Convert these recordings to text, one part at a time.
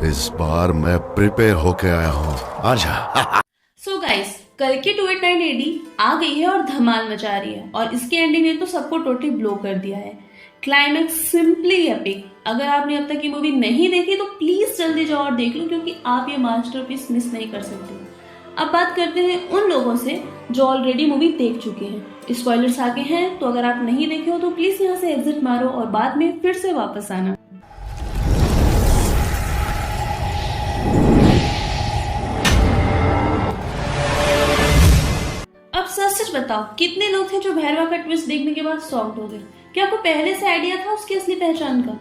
इस बार मैं प्रिपेयर होके आया हूँ। आजा। सो गाइस, कल की 289 एडी आ गई है और धमाल मचा रही है और इसके एंडिंग ने तो सबको टोटली ब्लो कर दिया है। Climax simply epic. अगर आपने अब तक की मूवी नहीं देखी तो प्लीज जल्दी जाओ और देख लो, क्योंकि आप ये मास्टरपीस मिस नहीं कर सकते। अब बात करते हैं उन लोगों से जो ऑलरेडी मूवी देख चुके हैं। स्पॉयलर्स आगे हैं, तो अगर आप नहीं देखे हो तो प्लीज यहाँ से एग्जिट मारो और बाद में फिर से वापस आना। अब सच बताओ, कितने लोग थे जो भैरवा का ट्विस्ट देखने के बाद शॉक्ड हो गए? क्या आपको पहले से आइडिया था उसकी असली पहचान का?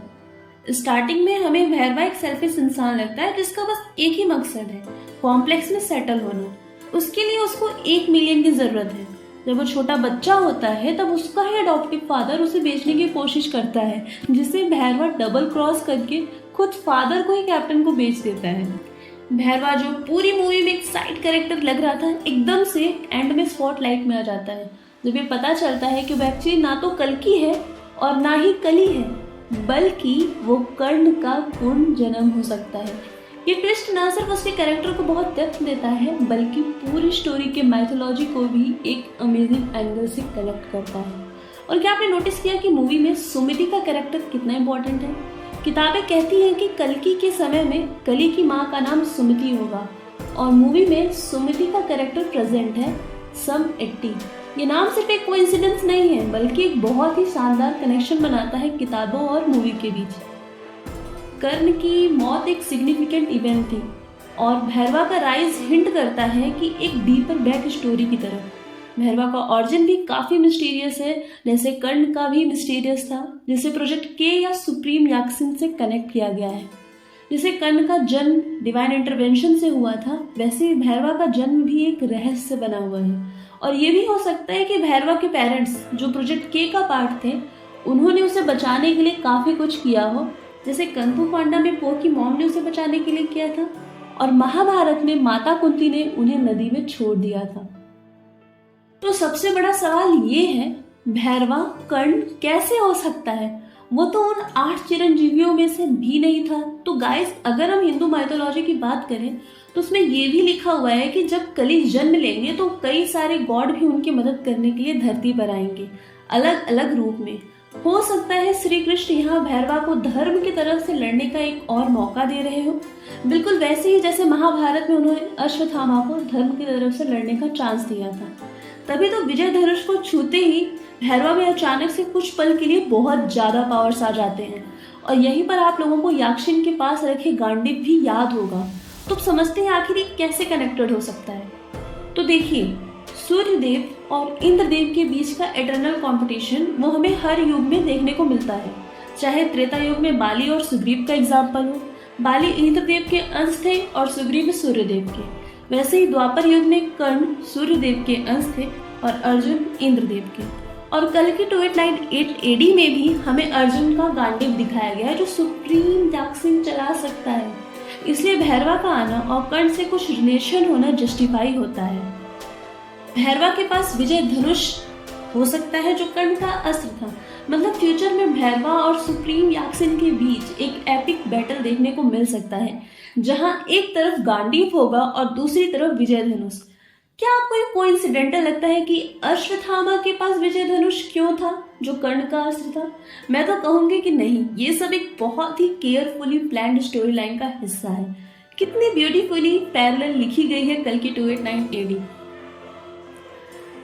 स्टार्टिंग में हमें भैरवा एक सेल्फिश इंसान लगता है जिसका बस एक ही मकसद है, कॉम्प्लेक्स में सेटल होना। उसके लिए उसको 1 मिलियन की जरूरत है। जब वो छोटा बच्चा होता है तब उसका ही अडॉप्टिव फादर उसे बेचने की कोशिश करता है, जिसे भैरवा डबल क्रॉस करके खुद फादर को ही कैप्टन को बेच देता है। भैरवा जो पूरी मूवी में एक साइड कैरेक्टर लग रहा था, एकदम से एंड में स्पॉटलाइट में आ जाता है जब ये पता चलता है कि वो एक्चुअली ना तो कल्कि है और ना ही कली है, बल्कि वो कर्ण का पूर्ण जन्म हो सकता है। ये ट्विस्ट ना सिर्फ उसके कैरेक्टर को बहुत डेप्थ देता है, बल्कि पूरी स्टोरी के माइथोलॉजी को भी एक अमेजिंग एंगल से कनेक्ट करता है। और क्या आपने नोटिस किया कि मूवी में सुमिति का कैरेक्टर कितना इंपॉर्टेंट है? किताबें कहती हैं कि कल्कि के समय में कली की माँ का नाम सुमिति होगा, और मूवी में सुमिति का कैरेक्टर प्रेजेंट है सम 80। ये नाम सिर्फ एक कोइंसिडेंस नहीं है, बल्कि एक बहुत ही शानदार कनेक्शन बनाता है किताबों और मूवी के बीच। कर्ण की मौत एक सिग्निफिकेंट इवेंट थी और भैरवा का राइज हिंट करता है कि एक डीपर बैक स्टोरी की तरफ। भैरवा का ऑरिजिन भी काफी मिस्टीरियस है, जैसे कर्ण का भी मिस्टीरियस था, जिसे प्रोजेक्ट के या सुप्रीम याक्सिन से कनेक्ट किया गया है। जैसे कर्ण का जन्म डिवाइन इंटरवेंशन से हुआ था, वैसे ही भैरवा का जन्म भी एक रहस्य से बना हुआ है। और ये भी हो सकता है कि भैरवा के पेरेंट्स जो प्रोजेक्ट के का पार्ट थे, उन्होंने उसे बचाने के लिए काफी कुछ किया हो, जैसे कung fu पांडा में पो की मॉम ने उसे बचाने के लिए किया था, और महाभारत में माता कुंती ने उन्हें नदी में छोड़ दिया था। तो सबसे बड़ा सवाल ये है, भैरवा कर्ण कैसे हो सकता है? वो तो उन 8 चिरंजीवियों में से भी नहीं था। तो गाइस, अगर हम हिंदू माइथोलॉजी की बात करें तो उसमें ये भी लिखा हुआ है कि जब कली जन्म लेंगे तो कई सारे गॉड भी उनकी मदद करने के लिए धरती पर आएंगे, अलग अलग रूप में। हो सकता है श्री कृष्ण यहाँ भैरवा को धर्म की तरफ से लड़ने का एक और मौका दे रहे हो, बिल्कुल वैसे ही जैसे महाभारत में उन्होंने अश्वत्थामा को धर्म की तरफ से लड़ने का चांस दिया था। तभी तो विजय धनुष को छूते ही भैरवा में अचानक से कुछ पल के लिए बहुत ज्यादा पावर्स आ जाते हैं, और यहीं पर आप लोगों को याक्षिन के पास रखे गांडीव भी याद होगा। तो समझते हैं आखिर ये कैसे कनेक्टेड हो सकता है। तो देखिए, सूर्यदेव और इंद्रदेव के बीच का एटर्नल कंपटीशन वो हमें हर युग में देखने को मिलता है। चाहे त्रेता युग में बाली और सुग्रीव का एग्जाम्पल हो, बाली इंद्रदेव के अंश थे और सुग्रीव सूर्यदेव के, वैसे ही द्वापर युग में कर्ण सूर्यदेव के अंश थे और अर्जुन इंद्रदेव के। और कल की 2898 एडी में भी हमें अर्जुन का गांडीव दिखाया गया है जो सुप्रीम याक्सिन चला सकता है। इसलिए भैरवा का आना और कर्ण से कुछ रिलेशन होना जस्टिफाई होता है। भैरवा के पास विजय धनुष हो सकता है जो कर्ण का अस्त्र था। मतलब फ्यूचर में भैरवा और सुप्रीम याक्सिन के बीच एक एपिक बैटल देखने को मिल सकता है, जहां एक तरफ गांडीव होगा और दूसरी तरफ विजय धनुष। क्या आपको ये कोइंसिडेंटल लगता है कि अश्वत्थामा के पास विजय धनुष क्यों था जो कर्ण का अस्त्र था? मैं तो कहूंगी कि नहीं, ये सब एक बहुत ही केयरफुली प्लान्ड स्टोरी लाइन का हिस्सा है। कितनी ब्यूटीफुली पैरेलल लिखी गई है कल की 289 एडी।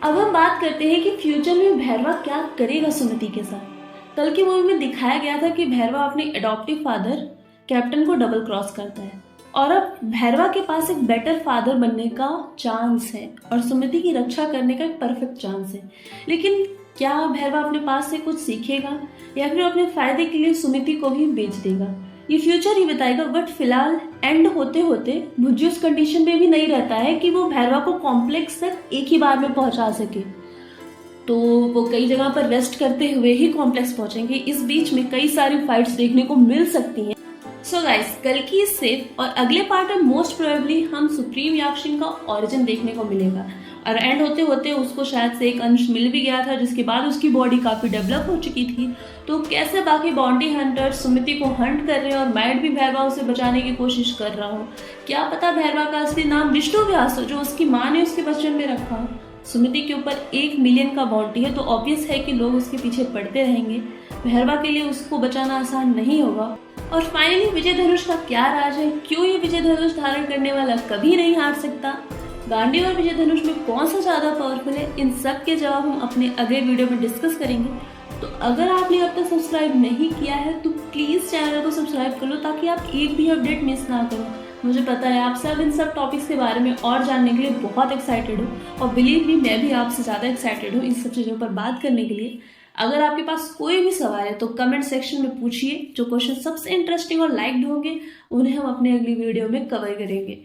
अब हम बात करते हैं कि फ्यूचर में भैरवा क्या करेगा सुमिति के साथ। कल की मूवी में दिखाया गया था कि भैरवा अपने एडॉप्टिव फादर कैप्टन को डबल क्रॉस करता है, और अब भैरवा के पास एक बेटर फादर बनने का चांस है और सुमिति की रक्षा करने का एक परफेक्ट चांस है। लेकिन क्या भैरवा अपने पास से कुछ सीखेगा या फिर अपने फायदे के लिए सुमिति को भी बेच देगा? ये फ्यूचर ही बताएगा। बट फिलहाल एंड होते होते भुज्जी उस कंडीशन में भी नहीं रहता है कि वो भैरवा को कॉम्प्लेक्स तक एक ही बार में पहुंचा सके, तो वो कई जगह पर रेस्ट करते हुए ही कॉम्प्लेक्स पहुंचेंगे। इस बीच में कई सारी फाइट्स देखने को मिल सकती हैं। सो गाइस, कल की इस सेफ और अगले पार्ट में मोस्ट प्रोबेबली हम सुप्रीम याक्शिन का ओरिजिन देखने को मिलेगा। और एंड होते होते उसको शायद से एक अंश मिल भी गया था, जिसके बाद उसकी बॉडी काफ़ी डेवलप हो चुकी थी। तो कैसे बाकी बाउंटी हंटर सुमिति को हंट कर रहे हैं और मैड भी भैरवा उसे बचाने की कोशिश कर रहा हो। क्या पता भैरवा का असली नाम विष्णु व्यास हो, जो उसकी माँ ने उसके बचपन में रखा हो। सुमिति के ऊपर 1 मिलियन का बाउंटी है, तो ऑब्वियस है कि लोग उसके पीछे पड़ते रहेंगे। भैरवा के लिए उसको बचाना आसान नहीं होगा। और फाइनली विजय धनुष का क्या राज है, क्यों ये विजय धनुष धारण करने वाला कभी नहीं हार सकता, गांडी और विजय धनुष में कौन सा ज़्यादा पावरफुल है, इन सब के जवाब हम अपने अगले वीडियो में डिस्कस करेंगे। तो अगर आपने अब तक सब्सक्राइब नहीं किया है तो प्लीज़ चैनल को सब्सक्राइब कर लो, ताकि आप एक भी अपडेट मिस ना करो। मुझे पता है आप सब इन सब टॉपिक्स के बारे में और जानने के लिए बहुत एक्साइटेड हो, और बिलीव मी, मैं भी आपसे ज़्यादा एक्साइटेड हूँ इन सब चीज़ों पर बात करने के लिए। अगर आपके पास कोई भी सवाल है तो कमेंट सेक्शन में पूछिए। जो क्वेश्चन सबसे इंटरेस्टिंग और लाइक्ड होंगे उन्हें हम अपने अगली वीडियो में कवर करेंगे।